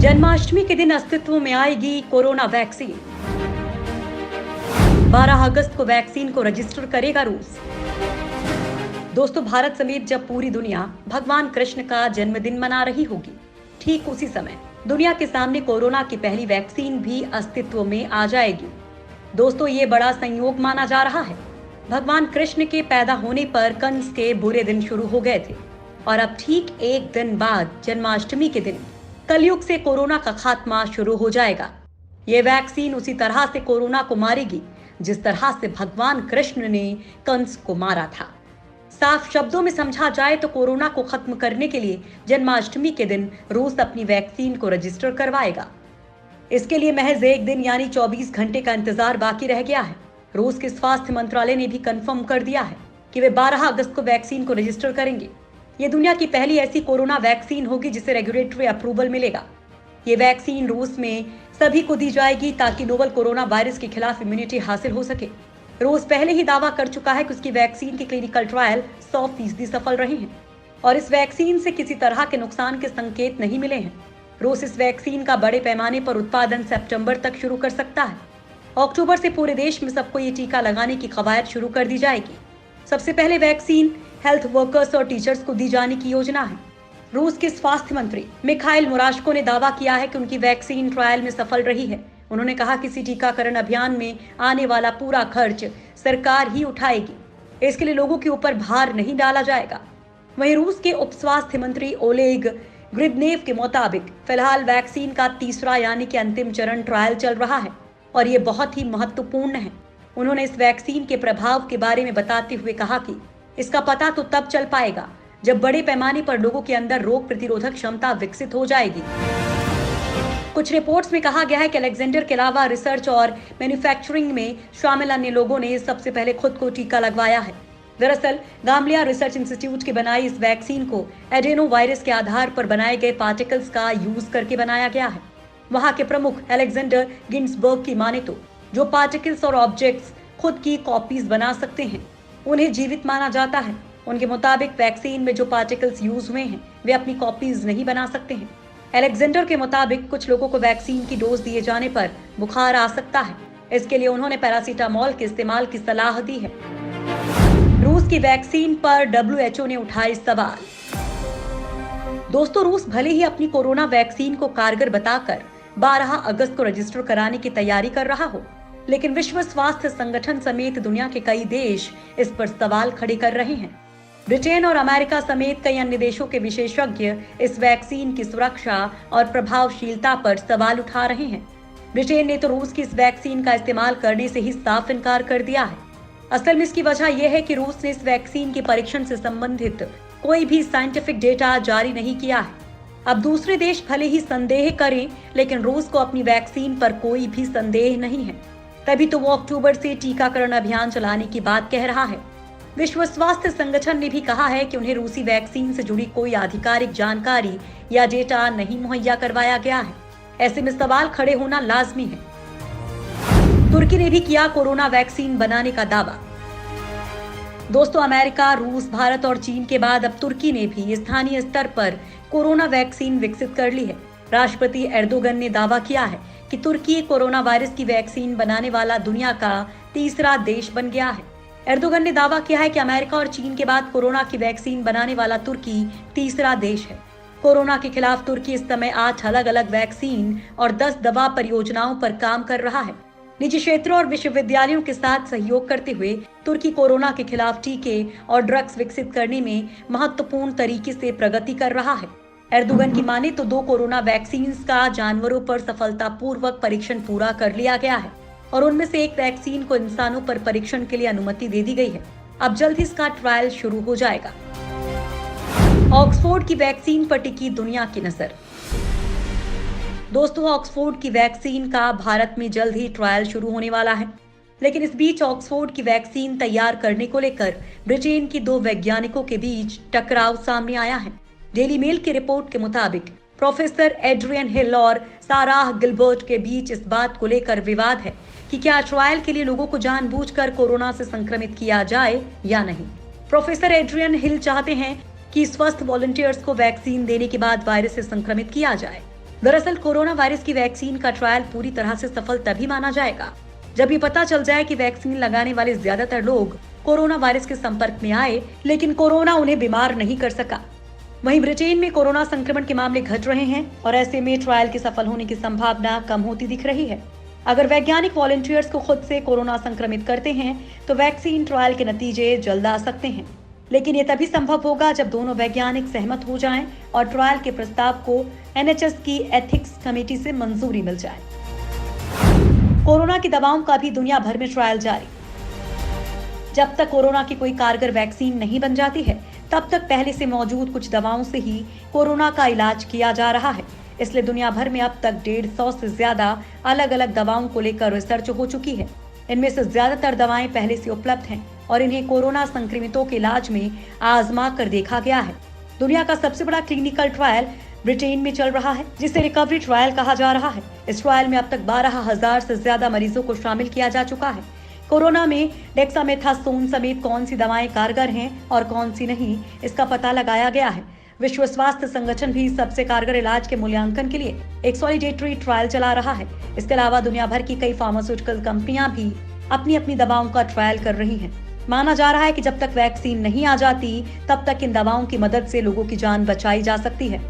जन्माष्टमी के दिन अस्तित्व में आएगी कोरोना वैक्सीन। 12 अगस्त को वैक्सीन को रजिस्टर करेगा रूस। दोस्तों, भारत समेत जब पूरी दुनिया भगवान कृष्ण का जन्मदिन मना रही होगी, ठीक उसी समय दुनिया के सामने कोरोना की पहली वैक्सीन भी अस्तित्व में आ जाएगी। दोस्तों, ये बड़ा संयोग माना जा रहा है। भगवान कृष्ण के पैदा होने पर कंस के बुरे दिन शुरू हो गए थे और अब ठीक एक दिन बाद जन्माष्टमी के दिन कलयुग से कोरोना का खात्मा शुरू हो जाएगा। ये वैक्सीन उसी तरह से कोरोना को मारेगी जिस तरह से भगवान कृष्ण ने कंस को मारा था। साफ शब्दों में समझा जाए तो कोरोना को खत्म करने के लिए जन्माष्टमी के दिन रूस अपनी वैक्सीन को रजिस्टर करवाएगा। इसके लिए महज एक दिन यानी 24 घंटे का इंतजार बाकी रह गया है। रूस के स्वास्थ्य मंत्रालय ने भी कंफर्म कर दिया है कि वे 12 अगस्त को वैक्सीन को रजिस्टर करेंगे। ये दुनिया की पहली ऐसी कोरोना वैक्सीन होगी जिसे रेगुलेटरी अप्रूवल मिलेगा। ये वैक्सीन रूस में सभी को दी जाएगी ताकि नोवल कोरोना वायरस के खिलाफ इम्यूनिटी हासिल हो सके। रूस पहले ही दावा कर चुका है कि उसकी वैक्सीन के क्लिनिकल ट्रायल 100% सफल रहे हैं और इस वैक्सीन से किसी तरह के नुकसान के संकेत नहीं मिले हैं। रूस इस वैक्सीन का बड़े पैमाने पर उत्पादन सितंबर तक शुरू कर सकता है। अक्टूबर से पूरे देश में सबको ये टीका लगाने की कवायद शुरू कर दी जाएगी। सबसे पहले वैक्सीन हेल्थ वर्कर्स और टीचर्स को दी जाने की योजना है। रूस के स्वास्थ्य मंत्री मिखाइल मुराशको ने दावा किया है कि उनकी वैक्सीन ट्रायल में सफल रही है। उन्होंने कहा कि इसी टीकाकरण अभियान में आने वाला पूरा खर्च सरकार ही उठाएगी। इसके लिए लोगों के ऊपर भार नहीं डाला जाएगा। वहीं रूस के उप स्वास्थ्य मंत्री ओलेग ग्रिबनेव के मुताबिक फिलहाल वैक्सीन का तीसरा यानी कि अंतिम चरण ट्रायल चल रहा है और ये बहुत ही महत्वपूर्ण है। उन्होंने इस वैक्सीन के प्रभाव के बारे में बताते हुए कहा कि इसका पता तो तब चल पाएगा जब बड़े पैमाने पर लोगों के अंदर रोग प्रतिरोधक क्षमता विकसित हो जाएगी। कुछ रिपोर्ट्स में कहा गया है कि अलेक्जेंडर के अलावा रिसर्च और मैन्युफैक्चरिंग में शामिल अन्य लोगों ने सबसे पहले खुद को टीका लगवाया है। दरअसल गामलिया रिसर्च इंस्टीट्यूट की बनाई इस वैक्सीन को एडेनो वायरस के आधार पर बनाए गए पार्टिकल्स का यूज करके बनाया गया है। वहां के प्रमुख अलेक्जेंडर गिन्सबर्ग की माने तो जो पार्टिकल्स और ऑब्जेक्ट्स खुद की कॉपीज बना सकते हैं उन्हें जीवित माना जाता है। उनके मुताबिक वैक्सीन में जो पार्टिकल्स यूज हुए हैं वे अपनी कॉपीज नहीं बना सकते हैं। अलेक्जेंडर के मुताबिक कुछ लोगों को वैक्सीन की डोज दिए जाने पर बुखार आ सकता है। इसके लिए उन्होंने पैरासीटामोल के इस्तेमाल की सलाह दी है। रूस की वैक्सीन पर WHO ने उठाए सवाल। दोस्तों, रूस भले ही अपनी कोरोना वैक्सीन को कारगर बताकर 12 अगस्त को रजिस्टर कराने की तैयारी कर रहा हो, लेकिन विश्व स्वास्थ्य संगठन समेत दुनिया के कई देश इस पर सवाल खड़े कर रहे हैं। ब्रिटेन और अमेरिका समेत कई अन्य देशों के विशेषज्ञ इस वैक्सीन की सुरक्षा और प्रभावशीलता पर सवाल उठा रहे हैं। ब्रिटेन ने तो रूस की इस वैक्सीन का इस्तेमाल करने से ही साफ इनकार कर दिया है। असल में इसकी वजह यह है कि रूस ने इस वैक्सीन के परीक्षण से संबंधित कोई भी साइंटिफिक डेटा जारी नहीं किया है। अब दूसरे देश भले ही संदेह करें, लेकिन रूस को अपनी वैक्सीन पर कोई भी संदेह नहीं है। तभी तो वो अक्टूबर से टीकाकरण अभियान चलाने की बात कह रहा है। विश्व स्वास्थ्य संगठन ने भी कहा है कि उन्हें रूसी वैक्सीन से जुड़ी कोई आधिकारिक जानकारी या डेटा नहीं मुहैया करवाया गया है। ऐसे में सवाल खड़े होना लाजमी है। तुर्की ने भी किया कोरोना वैक्सीन बनाने का दावा। दोस्तों, अमेरिका, रूस, भारत और चीन के बाद अब तुर्की ने भी स्थानीय स्तर पर कोरोना वैक्सीन विकसित कर ली है। राष्ट्रपति एर्दोगन ने दावा किया है कि तुर्की कोरोना वायरस की वैक्सीन बनाने वाला दुनिया का तीसरा देश बन गया है। एर्दोगन ने दावा किया है कि अमेरिका और चीन के बाद कोरोना की वैक्सीन बनाने वाला तुर्की तीसरा देश है। कोरोना के खिलाफ तुर्की इस समय 8 अलग अलग वैक्सीन और 10 दवा परियोजनाओं पर काम कर रहा है। निजी क्षेत्रों और विश्वविद्यालयों के साथ सहयोग करते हुए तुर्की कोरोना के खिलाफ टीके और ड्रग्स विकसित करने में महत्वपूर्ण तरीके से प्रगति कर रहा है। एर्दोगन की माने तो 2 कोरोना वैक्सीन का जानवरों पर सफलतापूर्वक परीक्षण पूरा कर लिया गया है और उनमें से एक वैक्सीन को इंसानों पर परीक्षण के लिए अनुमति दे दी गई है। अब जल्द ही इसका ट्रायल शुरू हो जाएगा। ऑक्सफोर्ड की वैक्सीन पर टिकी दुनिया की नजर। दोस्तों, ऑक्सफोर्ड की वैक्सीन का भारत में जल्द ही ट्रायल शुरू होने वाला है, लेकिन इस बीच ऑक्सफोर्ड की वैक्सीन तैयार करने को लेकर ब्रिटेन की 2 वैज्ञानिकों के बीच टकराव सामने आया है। डेली मेल की रिपोर्ट के मुताबिक प्रोफेसर एड्रियन हिल और साराह गिलबर्ट के बीच इस बात को लेकर विवाद है कि क्या ट्रायल के लिए लोगों को जानबूझकर कोरोना से संक्रमित किया जाए या नहीं। प्रोफेसर एड्रियन हिल चाहते हैं कि स्वस्थ वॉलंटियर्स को वैक्सीन देने के बाद वायरस से संक्रमित किया जाए। दरअसल कोरोना वायरस की वैक्सीन का ट्रायल पूरी तरह से सफल तभी माना जाएगा जब ये पता चल जाए कि वैक्सीन लगाने वाले ज्यादातर लोग कोरोना वायरस के संपर्क में आए, लेकिन कोरोना उन्हें बीमार नहीं कर सका। वहीं ब्रिटेन में कोरोना संक्रमण के मामले घट रहे हैं और ऐसे में ट्रायल के सफल होने की संभावना कम होती दिख रही है। अगर वैज्ञानिक वॉलंटियर्स को खुद से कोरोना संक्रमित करते हैं तो वैक्सीन ट्रायल के नतीजे जल्द आ सकते हैं, लेकिन ये तभी संभव होगा जब दोनों वैज्ञानिक सहमत हो जाएं और ट्रायल के प्रस्ताव को NHS की एथिक्स कमेटी से मंजूरी मिल जाए। कोरोना की दवाओं का भी दुनिया भर में ट्रायल जारी। जब तक कोरोना की कोई कारगर वैक्सीन नहीं बन जाती है, तब तक पहले से मौजूद कुछ दवाओं से ही कोरोना का इलाज किया जा रहा है। इसलिए दुनिया भर में अब तक 150 से ज्यादा अलग अलग दवाओं को लेकर रिसर्च हो चुकी है। इनमें से ज्यादातर दवाएं पहले से उपलब्ध हैं और इन्हें कोरोना संक्रमितों के इलाज में आजमा कर देखा गया है। दुनिया का सबसे बड़ा क्लिनिकल ट्रायल ब्रिटेन में चल रहा है, जिसे रिकवरी ट्रायल कहा जा रहा है। इस ट्रायल में अब तक 12,000 से ज्यादा मरीजों को शामिल किया जा चुका है। कोरोना में डेक्सामेथासोन समेत कौन सी दवाएं कारगर हैं और कौन सी नहीं, इसका पता लगाया गया है। विश्व स्वास्थ्य संगठन भी सबसे कारगर इलाज के मूल्यांकन के लिए एक सॉलिडेटरी ट्रायल चला रहा है। इसके अलावा दुनिया भर की कई फार्मास्यूटिकल कंपनियां भी अपनी अपनी दवाओं का ट्रायल कर रही हैं। माना जा रहा है कि जब तक वैक्सीन नहीं आ जाती, तब तक इन दवाओं की मदद से लोगों की जान बचाई जा सकती है।